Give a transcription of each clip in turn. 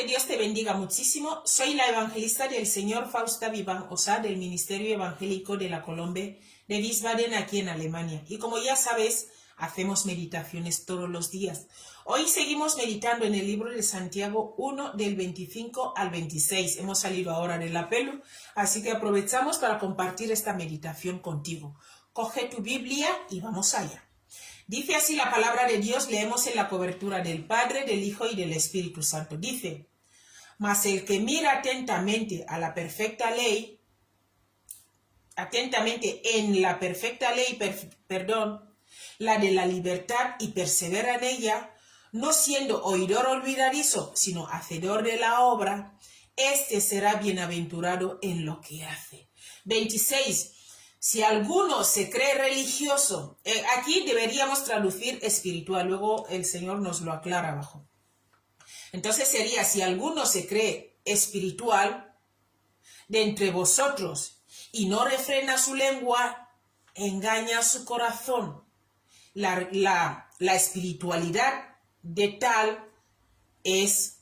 que Dios te bendiga muchísimo. Soy la evangelista del Señor Fausta Vivan Osa del Ministerio Evangélico de la Colombe de Wiesbaden aquí en Alemania. Y como ya sabes, hacemos meditaciones todos los días. Hoy seguimos meditando en el libro de Santiago 1 del 25 al 26. Hemos salido ahora del apelo, así que aprovechamos para compartir esta meditación contigo. Coge tu Biblia y vamos allá. Dice así la palabra de Dios, leemos en la cobertura del Padre, del Hijo y del Espíritu Santo. Dice, mas el que mira atentamente a la perfecta ley, en la perfecta ley, la de la libertad y persevera en ella, no siendo oidor olvidadizo, sino hacedor de la obra, este será bienaventurado en lo que hace. 26. Si alguno se cree religioso, aquí deberíamos traducir espiritual, luego el Señor nos lo aclara abajo. Entonces sería, si alguno se cree espiritual de entre vosotros y no refrena su lengua, engaña su corazón. La espiritualidad de tal es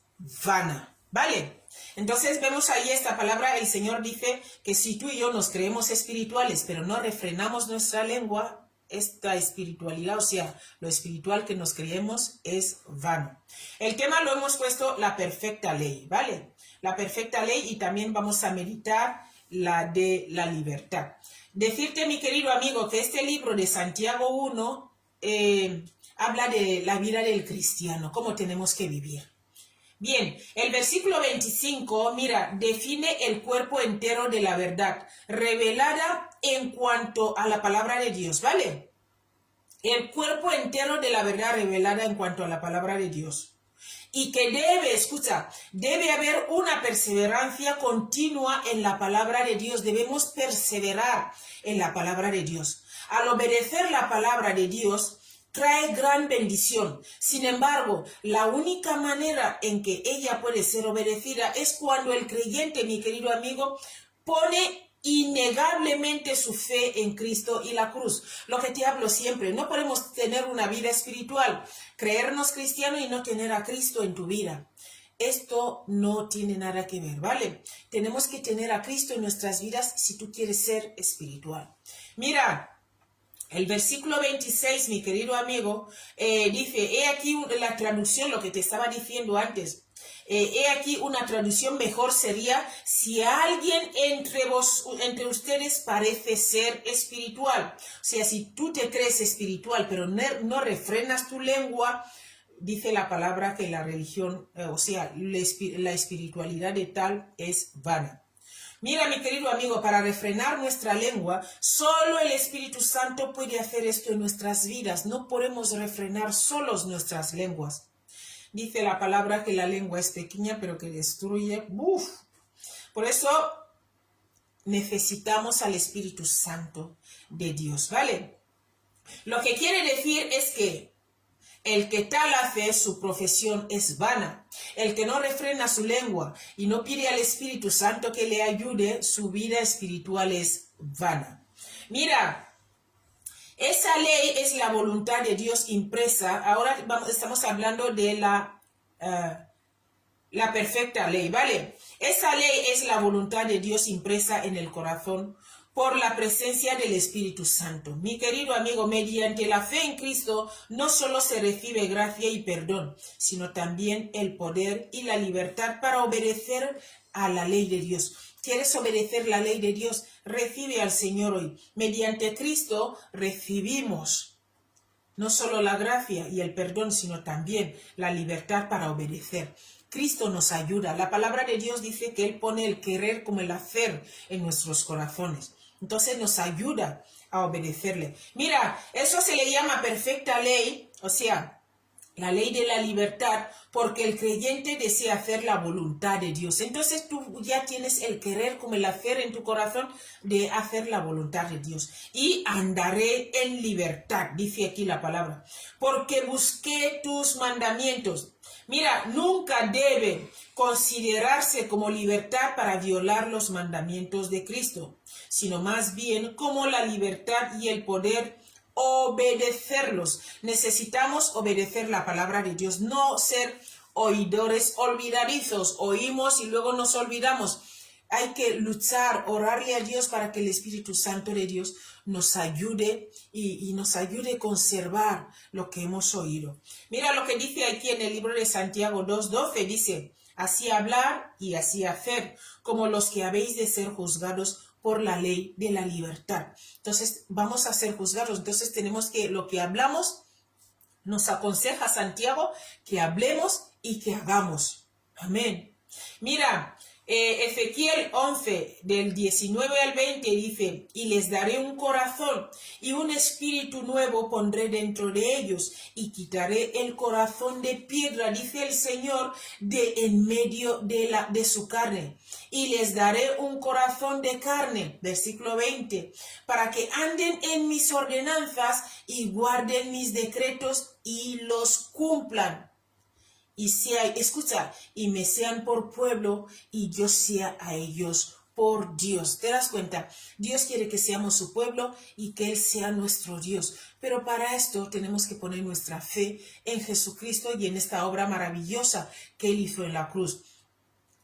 vana, ¿vale? Entonces vemos ahí esta palabra, el Señor dice que si tú y yo nos creemos espirituales, pero no refrenamos nuestra lengua, esta espiritualidad, o sea, lo espiritual que nos creemos es vano. El tema lo hemos puesto la perfecta ley, ¿vale? La perfecta ley y también vamos a meditar la de la libertad. Decirte, mi querido amigo, que este libro de Santiago 1 habla de la vida del cristiano, cómo tenemos que vivir. Bien, el versículo 25, mira, define el cuerpo entero de la verdad, revelada en cuanto a la palabra de Dios, ¿vale? El cuerpo entero de la verdad revelada en cuanto a la palabra de Dios. Y que debe haber una perseverancia continua en la palabra de Dios. Debemos perseverar en la palabra de Dios. Al obedecer la palabra de Dios, trae gran bendición. Sin embargo, la única manera en que ella puede ser obedecida es cuando el creyente, mi querido amigo, pone innegablemente su fe en Cristo y la cruz. Lo que te hablo siempre, no podemos tener una vida espiritual, creernos cristianos y no tener a Cristo en tu vida. Esto no tiene nada que ver, ¿vale? Tenemos que tener a Cristo en nuestras vidas si tú quieres ser espiritual. Mira, el versículo 26, mi querido amigo, dice, he aquí la traducción, lo que te estaba diciendo antes. He aquí una traducción mejor sería, si alguien entre ustedes parece ser espiritual. O sea, si tú te crees espiritual, pero no refrenas tu lengua, dice la palabra que la religión, la espiritualidad de tal es vana. Mira, mi querido amigo, para refrenar nuestra lengua, solo el Espíritu Santo puede hacer esto en nuestras vidas. No podemos refrenar solos nuestras lenguas. Dice la palabra que la lengua es pequeña, pero que destruye. ¡Buf! Por eso necesitamos al Espíritu Santo de Dios, ¿vale? Lo que quiere decir es que el que tal hace, su profesión es vana. El que no refrena su lengua y no pide al Espíritu Santo que le ayude, su vida espiritual es vana. Mira, esa ley es la voluntad de Dios impresa. Ahora estamos hablando de la perfecta ley, ¿vale? Esa ley es la voluntad de Dios impresa en el corazón por la presencia del Espíritu Santo. Mi querido amigo, mediante la fe en Cristo no solo se recibe gracia y perdón, sino también el poder y la libertad para obedecer a la ley de Dios. ¿Quieres obedecer la ley de Dios? Recibe al Señor hoy. Mediante Cristo recibimos no solo la gracia y el perdón, sino también la libertad para obedecer. Cristo nos ayuda. La palabra de Dios dice que Él pone el querer como el hacer en nuestros corazones. Entonces nos ayuda a obedecerle. Mira, eso se le llama perfecta ley, o sea, la ley de la libertad, porque el creyente desea hacer la voluntad de Dios. Entonces tú ya tienes el querer como el hacer en tu corazón de hacer la voluntad de Dios. Y andaré en libertad, dice aquí la palabra, porque busqué tus mandamientos. Mira, nunca debe considerarse como libertad para violar los mandamientos de Cristo, sino más bien como la libertad y el poder obedecerlos. Necesitamos obedecer la palabra de Dios, no ser oidores olvidadizos, oímos y luego nos olvidamos. Hay que luchar, orarle a Dios para que el Espíritu Santo de Dios nos ayude y nos ayude a conservar lo que hemos oído. Mira lo que dice aquí en el libro de Santiago 2:12, dice, así hablar y así hacer, como los que habéis de ser juzgados por la ley de la libertad. Entonces, vamos a ser juzgados. Entonces, tenemos que, lo que hablamos, nos aconseja Santiago que hablemos y que hagamos. Amén. Mira, Ezequiel 11, del 19 al 20 dice, y les daré un corazón y un espíritu nuevo pondré dentro de ellos y quitaré el corazón de piedra, dice el Señor, de en medio de su carne. Y les daré un corazón de carne, versículo 20, para que anden en mis ordenanzas y guarden mis decretos y los cumplan. Y me sean por pueblo y yo sea a ellos por Dios. ¿Te das cuenta? Dios quiere que seamos su pueblo y que Él sea nuestro Dios. Pero para esto tenemos que poner nuestra fe en Jesucristo y en esta obra maravillosa que Él hizo en la cruz.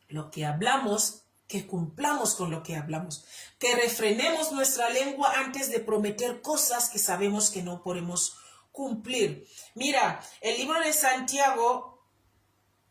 Lo que hablamos, que cumplamos con lo que hablamos. Que refrenemos nuestra lengua antes de prometer cosas que sabemos que no podemos cumplir. Mira, el libro de Santiago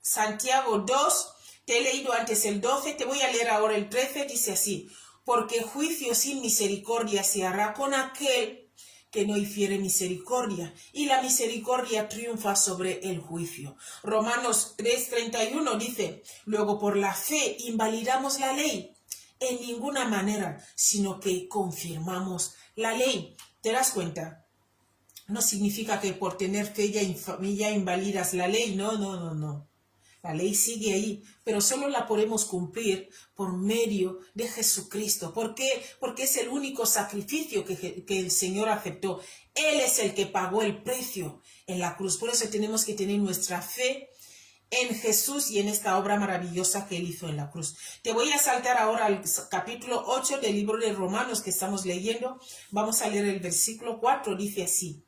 2, te he leído antes el 12, te voy a leer ahora el 13, dice así, porque juicio sin misericordia se hará con aquel que no hiciere misericordia, y la misericordia triunfa sobre el juicio. Romanos 3:31 dice, luego por la fe invalidamos la ley, en ninguna manera, sino que confirmamos la ley. ¿Te das cuenta? No significa que por tener fe ya invalidas la ley, no. La ley sigue ahí, pero solo la podemos cumplir por medio de Jesucristo. ¿Por qué? Porque es el único sacrificio que el Señor aceptó. Él es el que pagó el precio en la cruz. Por eso tenemos que tener nuestra fe en Jesús y en esta obra maravillosa que Él hizo en la cruz. Te voy a saltar ahora al capítulo 8 del libro de Romanos que estamos leyendo. Vamos a leer el versículo 4, dice así.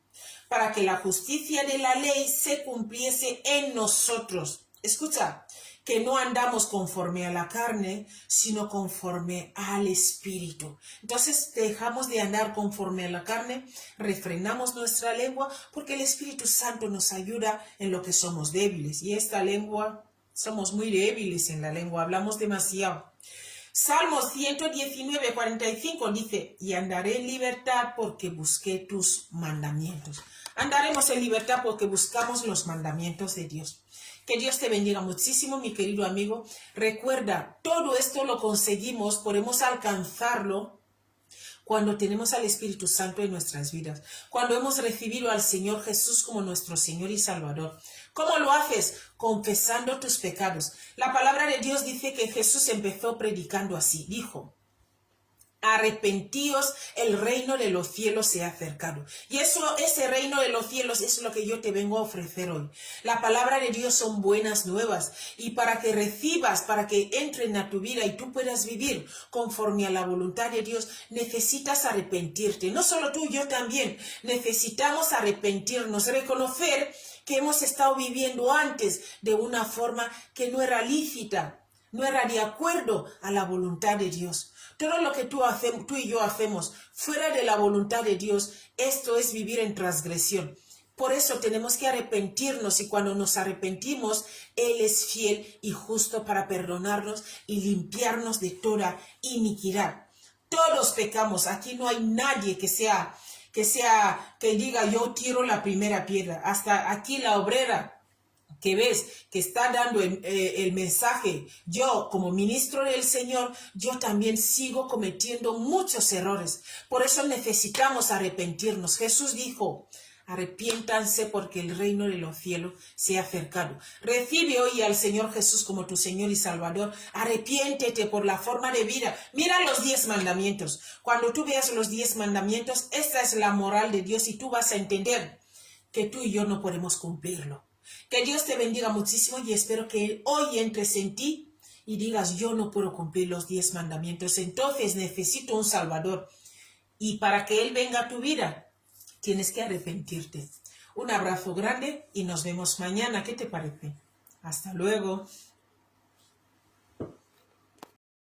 Para que la justicia de la ley se cumpliese en nosotros. Escucha, que no andamos conforme a la carne, sino conforme al Espíritu. Entonces dejamos de andar conforme a la carne, refrenamos nuestra lengua, porque el Espíritu Santo nos ayuda en lo que somos débiles. Y esta lengua, somos muy débiles en la lengua, hablamos demasiado. Salmos 119:45 dice, y andaré en libertad porque busqué tus mandamientos. Andaremos en libertad porque buscamos los mandamientos de Dios. Que Dios te bendiga muchísimo, mi querido amigo. Recuerda, todo esto lo conseguimos, podemos alcanzarlo cuando tenemos al Espíritu Santo en nuestras vidas, cuando hemos recibido al Señor Jesús como nuestro Señor y Salvador. ¿Cómo lo haces? Confesando tus pecados. La palabra de Dios dice que Jesús empezó predicando así. Dijo, arrepentíos, el reino de los cielos se ha acercado. Y ese reino de los cielos es lo que yo te vengo a ofrecer hoy. La palabra de Dios son buenas nuevas. Y para que recibas, para que entren a tu vida y tú puedas vivir conforme a la voluntad de Dios, necesitas arrepentirte. No solo tú, yo también. Necesitamos arrepentirnos, reconocer que hemos estado viviendo antes de una forma que no era lícita, no era de acuerdo a la voluntad de Dios. Todo lo que tú y yo hacemos fuera de la voluntad de Dios, esto es vivir en transgresión. Por eso tenemos que arrepentirnos y cuando nos arrepentimos, Él es fiel y justo para perdonarnos y limpiarnos de toda iniquidad. Todos pecamos, aquí no hay nadie que diga yo tiro la primera piedra. Hasta aquí la obrera que ves que está dando el mensaje, yo como ministro del Señor, yo también sigo cometiendo muchos errores. Por eso necesitamos arrepentirnos. Jesús dijo, arrepiéntanse porque el reino de los cielos se ha acercado. Recibe hoy al Señor Jesús como tu Señor y Salvador. Arrepiéntete por la forma de vida. Mira los 10 mandamientos. Cuando tú veas los 10 mandamientos, esta es la moral de Dios y tú vas a entender que tú y yo no podemos cumplirlo. Que Dios te bendiga muchísimo y espero que hoy entres en ti y digas, yo no puedo cumplir los 10 mandamientos, entonces necesito un Salvador. Y para que Él venga a tu vida, tienes que arrepentirte. Un abrazo grande y nos vemos mañana. ¿Qué te parece? Hasta luego.